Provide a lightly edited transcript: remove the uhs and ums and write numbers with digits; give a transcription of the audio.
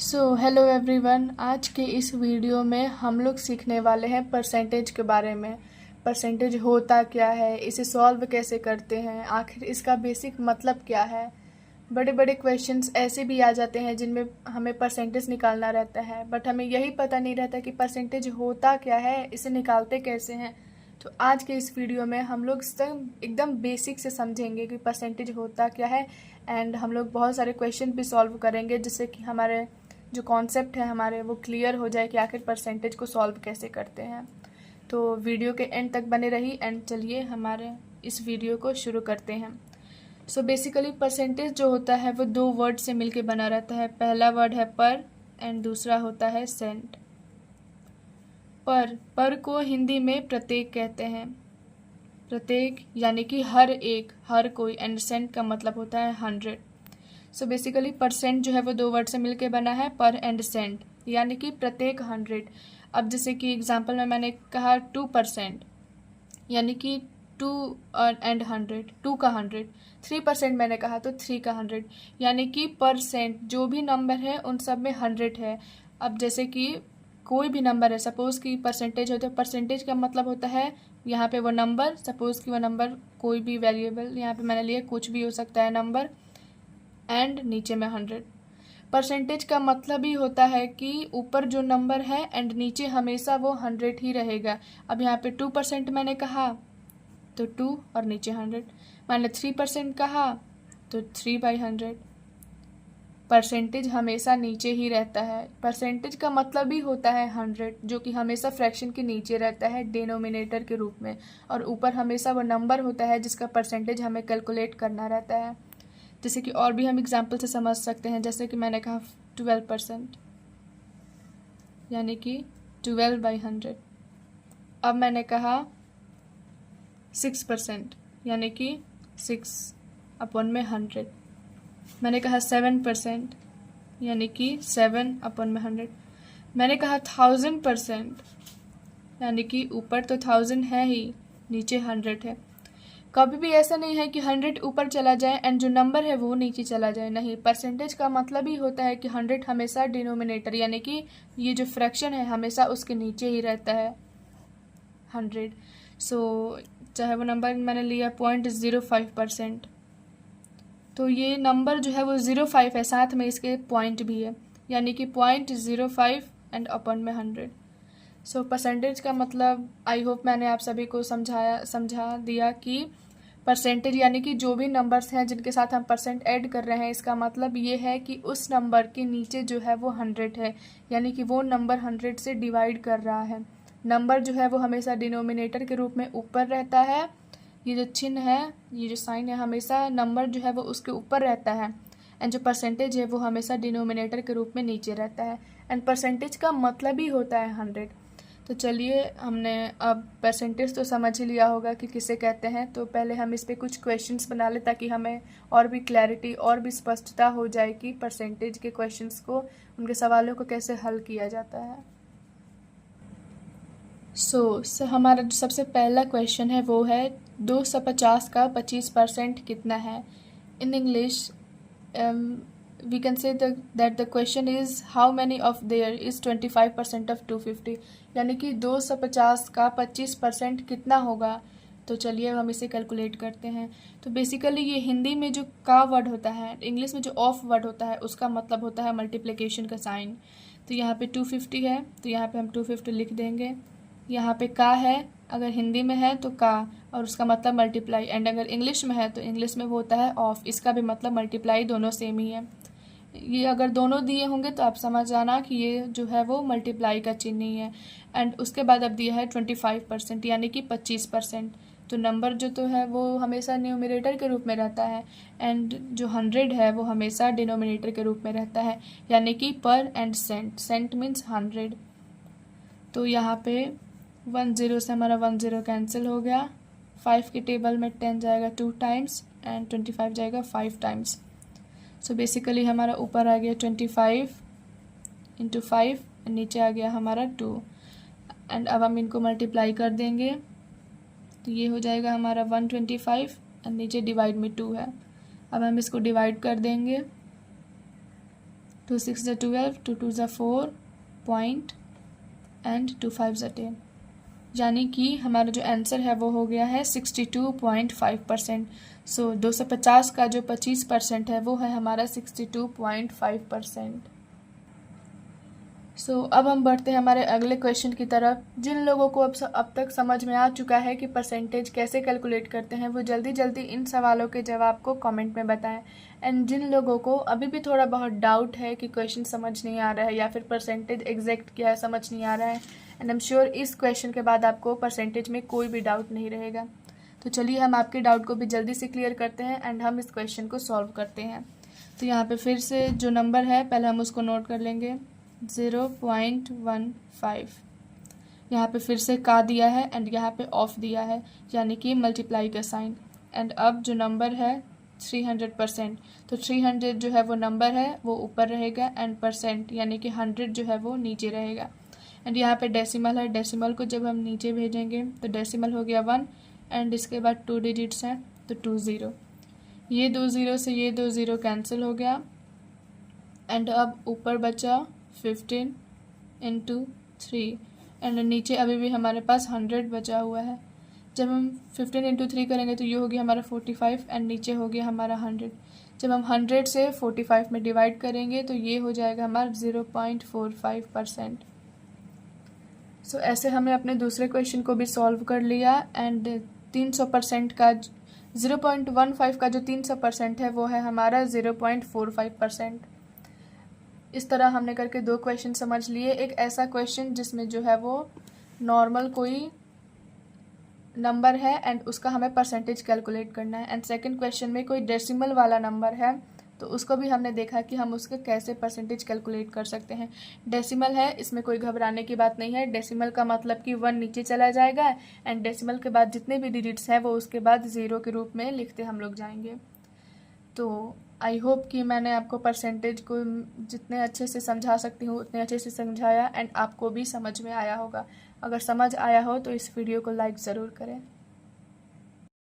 Hello everyone. आज के इस वीडियो में हम लोग सीखने वाले हैं परसेंटेज के बारे में। परसेंटेज होता क्या है, इसे सॉल्व कैसे करते हैं, आखिर इसका बेसिक मतलब क्या है। बड़े बड़े क्वेश्चंस ऐसे भी आ जाते हैं जिनमें हमें परसेंटेज निकालना रहता है, बट हमें यही पता नहीं रहता कि परसेंटेज होता क्या है, इसे निकालते कैसे हैं। तो आज के इस वीडियो में हम लोग सब एकदम बेसिक से समझेंगे कि परसेंटेज होता क्या है। एंड हम लोग बहुत सारे क्वेश्चन भी सॉल्व करेंगे जिससे कि हमारे जो कॉन्सेप्ट है हमारे वो क्लियर हो जाए कि आखिर परसेंटेज को सॉल्व कैसे करते हैं। तो वीडियो के एंड तक बने रही। एंड चलिए हमारे इस वीडियो को शुरू करते हैं। बेसिकली परसेंटेज जो होता है वो दो वर्ड से मिलके बना रहता है। पहला वर्ड है पर एंड दूसरा होता है सेंट। पर को हिंदी में प्रत्येक कहते हैं। प्रत्येक यानी कि हर एक, हर कोई। एंड सेंट का मतलब होता है 100। बेसिकली परसेंट जो है वो दो वर्ड से मिलके बना है, पर एंड सेंट, यानी कि प्रत्येक 100। अब जैसे कि एग्जांपल में मैंने कहा 2%, यानी कि 2 एंड 100, 2 का 100। 3% मैंने कहा तो 3 का 100, यानी कि परसेंट जो भी नंबर है उन सब में 100 है। अब जैसे कि कोई भी नंबर है, सपोज कि परसेंटेज हो तो परसेंटेज का मतलब होता है यहाँ पे वो नंबर, सपोज कि वो नंबर कोई भी वेरिएबल यहाँ पे मैंने लिया, कुछ भी हो सकता है नंबर, एंड नीचे में 100। परसेंटेज का मतलब ही होता है कि ऊपर जो नंबर है एंड नीचे हमेशा वो 100 ही रहेगा। अब यहाँ पे 2% मैंने कहा तो 2 और नीचे 100। मैंने 3% कहा तो 3/100। परसेंटेज हमेशा नीचे ही रहता है। परसेंटेज का मतलब ही होता है 100, जो कि हमेशा फ्रैक्शन के नीचे रहता है डिनोमिनेटर के रूप में, और ऊपर हमेशा वो नंबर होता है जिसका परसेंटेज हमें कैलकुलेट करना रहता है। जैसे कि और भी हम एग्जाम्पल से समझ सकते हैं, जैसे कि मैंने कहा 12%, यानी कि 12/100। अब मैंने कहा 6%, यानी कि 6/100। मैंने कहा 7%, यानी कि 7/100। मैंने कहा 1000%, यानी कि ऊपर तो 1000 है ही, नीचे 100 है। कभी भी ऐसा नहीं है कि 100 ऊपर चला जाए एंड जो नंबर है वो नीचे चला जाए, नहीं। परसेंटेज का मतलब ही होता है कि 100 हमेशा डिनोमिनेटर, यानी कि ये जो फ्रैक्शन है हमेशा उसके नीचे ही रहता है 100। चाहे वो नंबर मैंने लिया 0.05%, तो ये नंबर जो है वो 0.5 है, साथ में इसके पॉइंट भी है, यानी कि 0.05 एंड अपन में 100। परसेंटेज का मतलब आई होप मैंने आप सभी को समझा दिया कि परसेंटेज यानी कि जो भी नंबर्स हैं जिनके साथ हम परसेंट ऐड कर रहे हैं, इसका मतलब ये है कि उस नंबर के नीचे जो है वो 100 है, यानी कि वो नंबर 100 से डिवाइड कर रहा है। नंबर जो है वो हमेशा डिनोमिनेटर के रूप में ऊपर रहता है। ये जो चिन्ह है, ये जो साइन है, हमेशा नंबर जो है वो उसके ऊपर रहता है, एंड जो परसेंटेज है वो हमेशा डिनोमिनेटर के रूप में नीचे रहता है। एंड परसेंटेज का मतलब ही होता है 100। तो चलिए, हमने अब परसेंटेज तो समझ ही लिया होगा कि किसे कहते हैं, तो पहले हम इस पे कुछ क्वेश्चंस बना लें ताकि हमें और भी क्लैरिटी और भी स्पष्टता हो जाए कि परसेंटेज के क्वेश्चंस को, उनके सवालों को कैसे हल किया जाता है। हमारा जो सबसे पहला क्वेश्चन है वो है 250 का 25% कितना है। In English we can say that the question is how many of there is 25% of 250, यानी कि 250 का 25% कितना होगा। तो चलिए हम इसे कैलकुलेट करते हैं। तो बेसिकली ये हिंदी में जो का वर्ड होता है, इंग्लिश में जो ऑफ वर्ड होता है, उसका मतलब होता है मल्टीप्लिकेशन का साइन। तो यहाँ पे 250 है तो यहाँ पे हम 250 लिख देंगे। यहाँ पे का है, अगर हिंदी में है तो का, और उसका मतलब मल्टीप्लाई, एंड अगर इंग्लिश में है तो इंग्लिश में वो होता है ऑफ, इसका भी मतलब मल्टीप्लाई, दोनों सेम ही है। ये अगर दोनों दिए होंगे तो आप समझ जाना कि ये जो है वो मल्टीप्लाई का चिन्ह ही है। एंड उसके बाद अब दिया है 25%, यानी कि 25%। तो नंबर जो तो है वो हमेशा न्यूमरेटर के रूप में रहता है, एंड जो 100 है वो हमेशा डिनोमिनेटर के रूप में रहता है, यानी कि पर एंड सेंट। Saint means 100। तो यहाँ पे 10 से हमारा 10 कैंसिल हो गया। 5 के टेबल में 10 जाएगा 2 टाइम्स एंड 25 जाएगा 5 टाइम्स। बेसिकली हमारा ऊपर आ गया 25 इंटू 5 एंड नीचे आ गया हमारा 2। एंड अब हम इनको मल्टीप्लाई कर देंगे तो ये हो जाएगा हमारा 125 एंड नीचे डिवाइड में 2 है। अब हम इसको डिवाइड कर देंगे 2 6 ज़ा 12, 2 2 ज़ा 4 पॉइंट एंड 2 5 ज़ा 10, यानी कि हमारा जो आंसर है वो हो गया है 62.5%। सो 250 का जो 25% है वो है हमारा 62.5%। सो अब हम बढ़ते हैं हमारे अगले क्वेश्चन की तरफ। जिन लोगों को अब तक समझ में आ चुका है कि परसेंटेज कैसे कैलकुलेट करते हैं, वो जल्दी जल्दी इन सवालों के जवाब को कमेंट में बताएं। एंड जिन लोगों को अभी भी थोड़ा बहुत डाउट है कि क्वेश्चन समझ नहीं आ रहा है या फिर परसेंटेज एग्जैक्ट क्या है समझ नहीं आ रहा है, एंड आई एम श्योर इस क्वेश्चन के बाद आपको परसेंटेज में कोई भी डाउट नहीं रहेगा। तो चलिए हम आपके डाउट को भी जल्दी से क्लियर करते हैं एंड हम इस क्वेश्चन को सॉल्व करते हैं। तो यहाँ पे फिर से जो नंबर है पहले हम उसको नोट कर लेंगे, 0.15। यहाँ पे फिर से का दिया है एंड यहाँ पे ऑफ दिया है, यानी कि मल्टीप्लाई का साइन। एंड अब जो नंबर है 300%, तो 300 जो है वो नंबर है वो ऊपर रहेगा एंड परसेंट यानी कि 100 जो है वो नीचे रहेगा। एंड यहाँ पे डेसिमल है, डेसिमल को जब हम नीचे भेजेंगे तो डेसिमल हो गया 1 एंड इसके बाद 2 डिजिट्स हैं तो 2 0। ये 2 0 से ये 2 0 कैंसिल हो गया एंड अब ऊपर बचा 15 इंटू 3 एंड नीचे अभी भी हमारे पास 100 बचा हुआ है। जब हम 15 इंटू 3 करेंगे तो ये हो गया हमारा 45 एंड नीचे हो गया हमारा 100। जब हम 100 से 45 में डिवाइड करेंगे तो ये हो जाएगा हमारा 0.45%। सो ऐसे हमने अपने दूसरे क्वेश्चन को भी सॉल्व कर लिया एंड 300% का 0.15 का जो 300% है वो है हमारा 0.45%। इस तरह हमने करके दो क्वेश्चन समझ लिए। एक ऐसा क्वेश्चन जिसमें जो है वो नॉर्मल कोई नंबर है एंड उसका हमें परसेंटेज कैलकुलेट करना है, एंड सेकंड क्वेश्चन में कोई डेसिमल वाला नंबर है तो उसको भी हमने देखा कि हम उसके कैसे परसेंटेज कैलकुलेट कर सकते हैं। डेसिमल है, इसमें कोई घबराने की बात नहीं है। डेसिमल का मतलब कि 1 नीचे चला जाएगा एंड डेसिमल के बाद जितने भी डिजिट्स हैं वो उसके बाद 0 के रूप में लिखते हम लोग जाएंगे। तो आई होप कि मैंने आपको परसेंटेज को जितने अच्छे से समझा सकती हूँ उतने अच्छे से समझाया एंड आपको भी समझ में आया होगा। अगर समझ आया हो तो इस वीडियो को लाइक ज़रूर करें।